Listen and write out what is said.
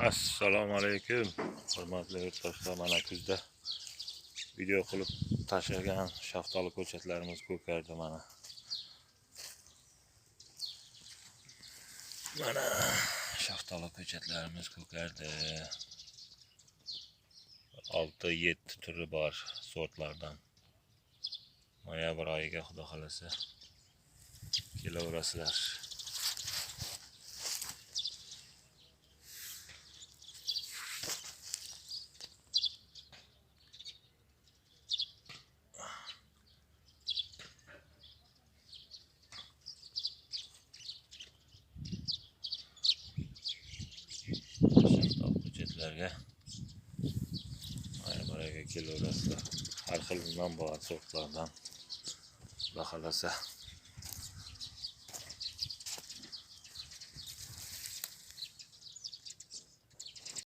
Assalomu alaykum. Hurmatli yurtdoshlar, mana kuzda video qilib tashlagan shaftoli ko'chatlarimiz ko'kardi mana. Mana shaftoli ko'chatlarimiz ko'kardi. 6-7 turi bor sortlardan. Noyabr oyiga xudo xolasa kelaverasizlar. Shaftoli ko'chatlarga noyabr oyiga kelaverasizlar. Har xil non bor sortlardan. Xudo xolasa